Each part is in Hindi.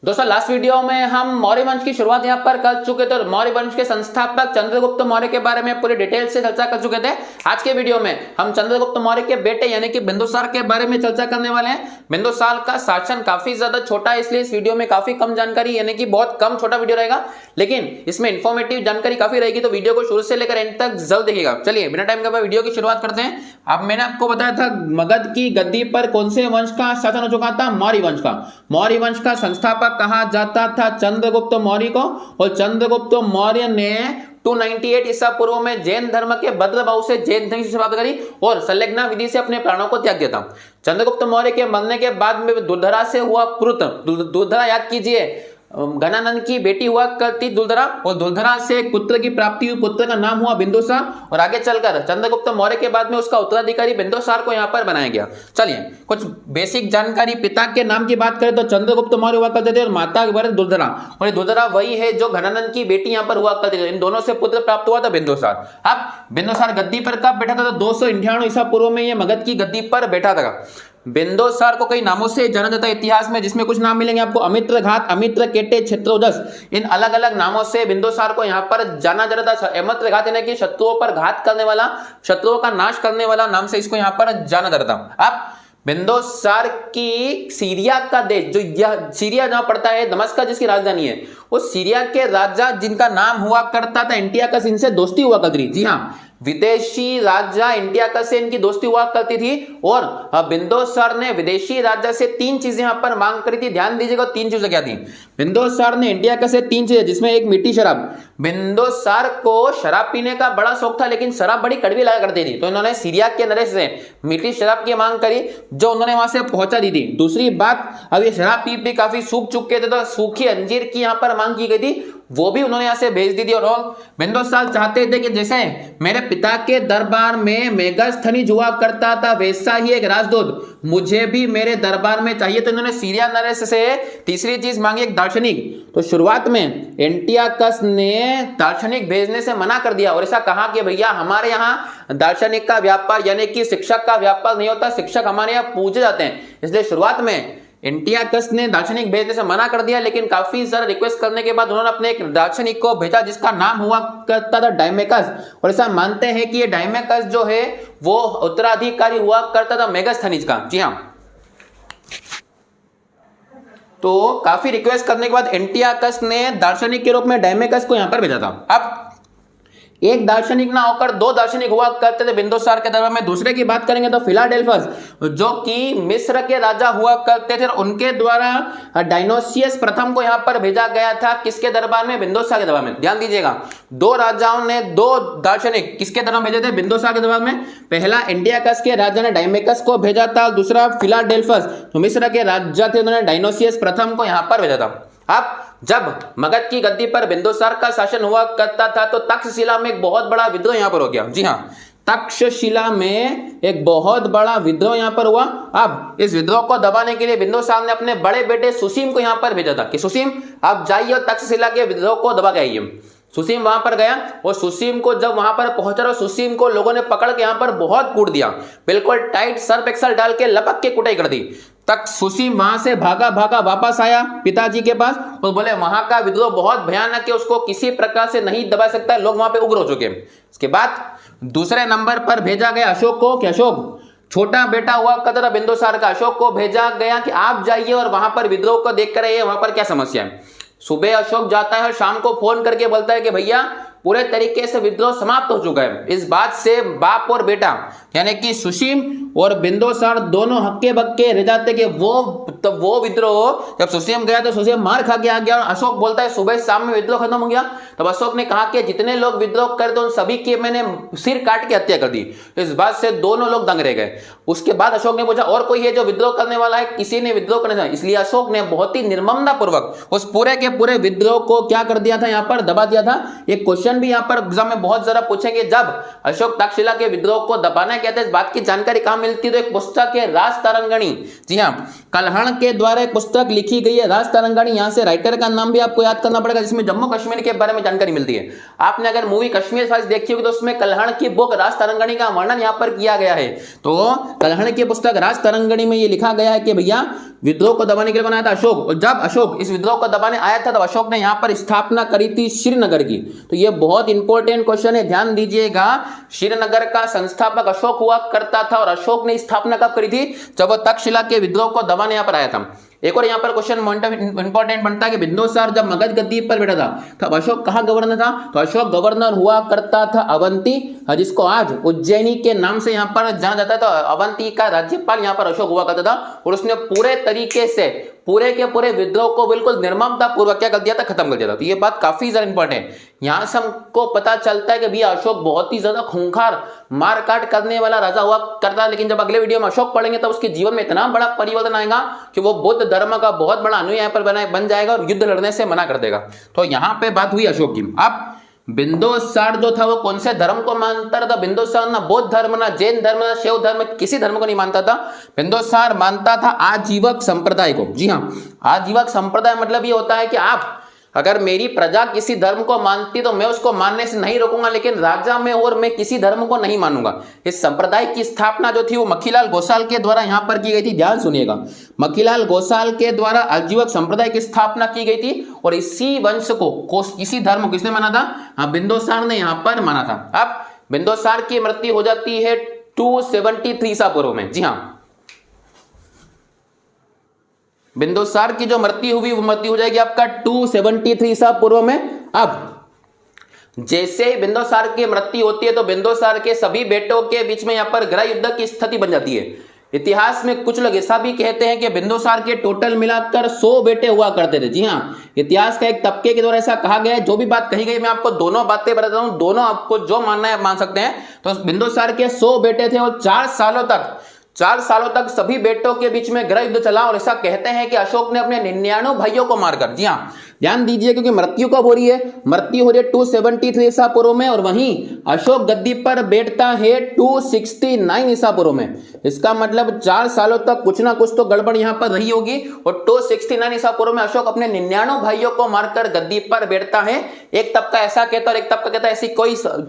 दोस्तों लास्ट वीडियो में हम मौर्य वंश की शुरुआत यहां पर कर चुके थे। मौर्य वंश के संस्थापक चंद्रगुप्त मौर्य के बारे में पूरी डिटेल से चर्चा कर चुके थे। आज के वीडियो में हम चंद्रगुप्त मौर्य के बेटे यानी कि बिंदुसार के बारे में चर्चा करने वाले हैं। बिंदुसार का शासन काफी ज्यादा छोटा है, इसलिए इस वीडियो में काफी कम जानकारी यानी कि बहुत कम छोटा वीडियो रहेगा, लेकिन इसमें इंफॉर्मेटिव जानकारी काफी रहेगी, तो वीडियो को शुरू से लेकर एंड तक जल्द देखिएगा। चलिए बिना टाइम के वीडियो की शुरुआत करते हैं। अब मैंने आपको बताया था मगध की गद्दी पर कौन से वंश का शासन हो चुका था, मौर्य वंश का। मौर्य वंश का संस्थापक कहा जाता था चंद्रगुप्त मौर्य को, और चंद्रगुप्त मौर्य ने 298 ईसा पूर्व में जैन धर्म के भद्रभाव से जैन धर्म की शुरुआत करी और संलग्न विधि से अपने प्राणों को त्याग दिया था। चंद्रगुप्त मौर्य के मरने के बाद में दुर्धरा से हुआ पुत्र, दुर्धरा याद कीजिए घनानंद की बेटी हुआ करती दुर्धरा, और दुर्धरा से एक पुत्र की प्राप्ति हुई, पुत्र का नाम हुआ बिंदुसार, और आगे चलकर चंद्रगुप्त मौर्य के बाद में उसका उत्तराधिकारी बिंदुसार को यहाँ पर बनाया गया। चलिए कुछ बेसिक जानकारी। पिता के नाम की बात करें तो चंद्रगुप्त मौर्य हुआ करते थे और माता के बारे में दुर्धरा, और ये दुर्धरा वही है जो घनानंद की बेटी यहाँ पर हुआ करती थी। इन दोनों से पुत्र प्राप्त हुआ था बिंदुसार। अब बिंदुसार गद्दी पर कब बैठा था, तो 298 ईसा पूर्व में ये मगध की गद्दी पर बैठा था। बिंदुसार को कई नामों से जाना जाता है इतिहास में, जिसमें कुछ नाम मिलेंगे आपको, अमित्र घात, अमित्र केटे, क्षेत्रोजस। इन अलग अलग नामों से बिंदुसार को यहाँ पर जाना जाता था। अमित्र घात यानी कि शत्रुओं पर घात करने वाला, शत्रुओं का नाश करने वाला नाम से इसको यहाँ पर जाना जाता था। अब बिंदुसार की सीरिया का देश, जो यह सीरिया जहां पड़ता है, दमस्कस जिसकी राजधानी है, उस सीरिया के राजा जिनका नाम हुआ करता था एंटियाकस, इनसे दोस्ती हुआ करती थी। जी हाँ, विदेशी राजा एंटियाकस से इनकी दोस्ती हुआ करती थी, और बिंदुसार ने विदेशी राजा से तीन चीजें यहां पर मांग करी थी। ध्यान दीजिएगा, तीन चीजें क्या थी। बिंदुसार ने एंटियाकस से तीन चीजें, जिसमें एक मीठी शराब। बिंदुसार को शराब पीने का बड़ा शौक था, लेकिन शराब बड़ी कड़वी लगा करती थी, तो इन्होंने सीरिया के नरेश से मीठी शराब की मांग करी, जो उन्होंने वहां से पहुंचा दी थी। दूसरी बात, अब ये शराब पी पी काफी सूख चुके थे, तो सूखी अंजीर की यहां पर मांग की गई थी, वो भी उन्होंने यहां से भेज दी थी। और बिंदुसार चाहते थे कि जैसे मेरे पिता के दरबार में मेगास्थनीज हुआ करता था, वैसा ही एक राजदूत मुझे भी मेरे दरबार में चाहिए, तो इन्होंने सीरिया नरेश से तीसरी चीज मांगी, एक दार्शनिक। तो शुरुआत में एंटियाकस ने दार्शनिक भेजने से मना कर दिया, और ऐसा कहा कि भैया हमारे यहाँ दार्शनिक का व्यापार यानी कि शिक्षक का व्यापार नहीं होता, शिक्षक हमारे यहाँ पूजे जाते हैं। इसलिए शुरुआत में एंटियाकस ने दार्शनिक भेजने से मना कर दिया, लेकिन काफी सारा रिक्वेस्ट करने के बाद उन्होंने अपने एक दार्शनिक को भेजा, जिसका नाम हुआ करता था डायमेकस। और ऐसा मानते हैं कि ये डायमेकस जो है वो उत्तराधिकारी हुआ करता था मेगास्थनीज का। जी हाँ, तो काफी रिक्वेस्ट करने के बाद एंटियाकस ने दार्शनिक के रूप में डायमेकस को यहां पर भेजा था। अब एक दार्शनिक ना होकर दो दार्शनिक हुआ करते थे बिंदुसार के दरबार में। दूसरे की बात करेंगे तो फिलाडेल्फस, जो कि मिस्र के राजा हुआ करते थे, उनके द्वारा डायनोसियस प्रथम को यहां पर भेजा गया था। किसके दरबार में, बिंदुसार के दरबार में। ध्यान दीजिएगा, दो राजाओं ने दो दार्शनिक किसके दरबार में भेजे थे, बिंदुसार के दरबार में। पहला एंटियाकस के राजा ने डायमेकस को भेजा था, दूसरा फिलाडेल्फस जो मिस्र के राजा थे, उन्होंने डायनोसियस प्रथम को यहां पर भेजा था। अब जब मगध की गद्दी पर बिंदुसार का शासन हुआ करता था, तो तक्षशिला में एक बहुत बड़ा विद्रोह यहां पर हो गया। जी हाँ, तक्षशिला में एक बहुत बड़ा विद्रोह यहां पर हुआ। अब इस विद्रोह को दबाने के लिए बिंदुसार ने अपने बड़े बेटे सुसीम को यहां पर भेजा था कि सुसीम आप जाइए और तक्षशिला के विद्रोह को दबा के आइए। सुसीम वहां पर गया, और सुसीम को जब वहां पर पहुंचा, और सुसीम को लोगों ने पकड़ के यहां पर बहुत कूट दिया, बिल्कुल टाइट सर्फ एक्सल डाल के लपक के कुटाई कर दी। तक सुसीम वहां से भागा वापस आया पिताजी के पास, और बोले वहां का विद्रोह बहुत भयानक है, उसको किसी प्रकार से नहीं दबा सकता, लोग वहां पे उग्र हो चुके हैं। इसके बाद दूसरे नंबर पर भेजा गया अशोक को, कि अशोक छोटा बेटा हुआ करता था बिंदुसार का, अशोक को भेजा गया कि आप जाइए और वहां पर विद्रोह को देख कर आइए, वहां पर क्या समस्या है। सुबह अशोक जाता है और शाम को फोन करके बोलता है कि भैया पूरे तरीके से विद्रोह समाप्त हो चुका है। इस बात से बाप और बेटा यानी कि सुसीम और बिंदुसार दोनों हक्के बक्के रह जाते कि वो विद्रोह, जब सुसीम गया तो सुसीम मार खा के आ गया, और अशोक बोलता है सुबह शाम में विद्रोह खत्म हो गया। तब अशोक ने कहा कि जितने लोग विद्रोह करते उन सभी की मैंने सिर काट के हत्या कर दी। इस बात से दोनों लोग दंग रह गए। उसके बाद अशोक ने पूछा और कोई है जो विद्रोह करने वाला है, किसी ने विद्रोह करने वाला, इसलिए अशोक ने बहुत ही निर्ममता पूर्वक उस पूरे के पूरे विद्रोह को क्या कर दिया था, यहाँ पर दबा दिया था। एक क्वेश्चन भी यहाँ पर एग्जाम में बहुत जरा पूछेंगे, जब अशोक तक्षशिला के विद्रोह को दबाना क्या था, इस बात की जानकारी कहां मिलती है? तो एक पुस्तक है राज तरंगणी। जी हाँ, कल्हण के द्वारा एक पुस्तक लिखी गई है राज तरंगणी। यहाँ से राइटर का नाम भी आपको याद करना पड़ेगा, जिसमें जम्मू कश्मीर के बारे में जानकारी मिलती है। आपने अगर मूवी कश्मीर फाइल्स देखी होगी तो उसमें कल्हण की बुक राज तरंगणी का वर्णन यहाँ पर किया गया है। तो कल्हण की पुस्तक राज तरंगणी में ये लिखा गया है कि भैया विद्रोह को दबाने के लिए बनाया था अशोक, और जब अशोक इस विद्रोह को दबाने आया था तब अशोक ने यहाँ पर स्थापना करी थी श्रीनगर की। तो ये बहुत इंपॉर्टेंट क्वेश्चन है, ध्यान दीजिएगा। श्रीनगर का संस्थापक अशोक हुआ करता था और अशोक ने स्थापना कब करी थी? जब वो तक्षशिला के विद्रोह को दबाने यहाँ पर आया था। एक और यहाँ पर क्वेश्चन इंपॉर्टेंट बनता है कि बिंदुसार जब मगध गद्दी पर बैठा था तब अशोक कहाँ गवर्नर था? तो अशोक गवर्नर हुआ करता था अवंती, जिसको आज उज्जैनी के नाम से यहाँ पर जाना जाता है। तो अवंती का राज्यपाल यहाँ पर अशोक हुआ करता था और उसने पूरे तरीके से पूरे के पूरे विद्रोह को बिल्कुल निर्ममता पूर्वक क्या कर दिया था? खत्म कर दिया था। तो ये बात काफी ज्यादा इंपॉर्टेंट है। यहां से हमको पता चलता है कि भैया अशोक बहुत ही ज्यादा खूंखार मारकाट करने वाला राजा हुआ करता है। लेकिन जब अगले वीडियो में अशोक पढ़ेंगे तब उसके जीवन में इतना बड़ा परिवर्तन आएगा कि वो बुद्ध धर्म का बहुत बड़ा अनुयायी यहाँ पर बन जाएगा और युद्ध लड़ने से मना कर देगा। तो यहाँ पे बात हुई अशोक की। अब बिंदुसार जो था वो कौन से धर्म को मानता था? बिंदुसार ना बौद्ध धर्म, ना जैन धर्म, ना शैव धर्म, किसी धर्म को नहीं मानता था। बिंदुसार मानता था आजीवक संप्रदाय को। जी हाँ, आजीवक संप्रदाय मतलब ये होता है कि आप अगर मेरी प्रजा किसी धर्म को मानती तो मैं उसको मानने से नहीं रोकूंगा, लेकिन राजा में और मैं किसी धर्म को नहीं मानूंगा। इस संप्रदाय की स्थापना जो थी वो मक्खीलाल गोसाल के द्वारा यहाँ पर की गई थी। ध्यान सुनिएगा, मक्खीलाल गोसाल के द्वारा आजीवक संप्रदाय की स्थापना की गई थी और इसी वंश को इसी धर्म को किसने माना था? हाँ, बिंदुसार ने यहाँ पर माना था। अब बिंदुसार की मृत्यु हो जाती है 273 ईसा पूर्व में। जी हाँ, बिंदुसार की जो मृत्यु हुई वो मृत्यु हो जाएगी आपका 273 ईसा पूर्व में। अब जैसे ही बिंदुसार की मृत्यु होती है तो बिंदुसार के सभी बेटों के बीच में यहाँ पर गृह युद्ध की स्थिति बन जाती है। इतिहास में कुछ लोग ऐसा भी कहते हैं कि बिंदुसार के टोटल मिलाकर 100 बेटे हुआ करते थे। जी हाँ, इतिहास का एक तबके के द्वारा ऐसा कहा गया है। जो भी बात कही गई मैं आपको दोनों बातें बताता हूं, दोनों आपको जो मानना है मान सकते हैं। तो बिंदुसार के 100 बेटे थे और 4 सालों तक सभी बेटों के बीच में गृह युद्ध चला और ऐसा कहते हैं कि अशोक ने अपने 99 भाइयों को मारकर, जी हाँ ध्यान दीजिए क्योंकि मृत्यु कब हो रही है? मृत्यु हो रही है 273 ईसा पूर्व में और वहीं अशोक गद्दी पर बैठता है 269 ईसा पूर्व में। इसका मतलब 4 सालों तक कुछ ना कुछ तो गड़बड़ यहाँ पर रही होगी और 269 ईसा पूर्व में अशोक अपने 99 भाइयों को मारकर गद्दी पर बैठता है। एक तबका ऐसा कहता है और एक तबका कहता है ऐसी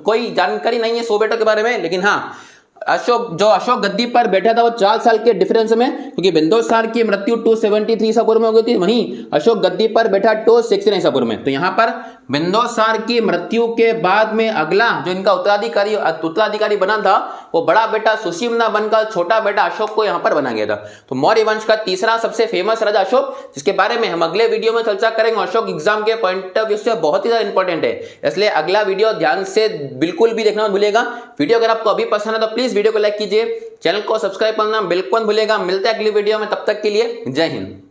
कोई जानकारी नहीं है 100 बेटों के बारे में। लेकिन हाँ, अशोक गद्दी पर बैठा था वो 4 साल के डिफरेंस में, क्योंकि बिंदुसार की मृत्यु 273 ईसा पूर्व में हो गई थी, वहीं अशोक गद्दी पर बैठा 269 ईसा पूर्व में। तो यहाँ पर बिंदुसार की मृत्यु के बाद में अगला जो इनका उत्तराधिकारी बना था वो बड़ा बेटा सुसीमना बनकर छोटा बेटा अशोक को यहाँ पर बना गया था। तो मौर्य वंश का तीसरा सबसे फेमस राजा अशोक, जिसके बारे में हम अगले वीडियो में चर्चा करेंगे। अशोक एग्जाम के पॉइंट ऑफ व्यू से बहुत ही ज्यादा इंपॉर्टेंट है, इसलिए अगला वीडियो ध्यान से बिल्कुल भी देखना मत भूलिएगा। वीडियो अगर आपको अभी पसंद है तो प्लीज वीडियो को लाइक कीजिए, चैनल को सब्सक्राइब करना बिल्कुल मत भूलिएगा। मिलते हैं अगली वीडियो में, तब तक के लिए जय हिंद।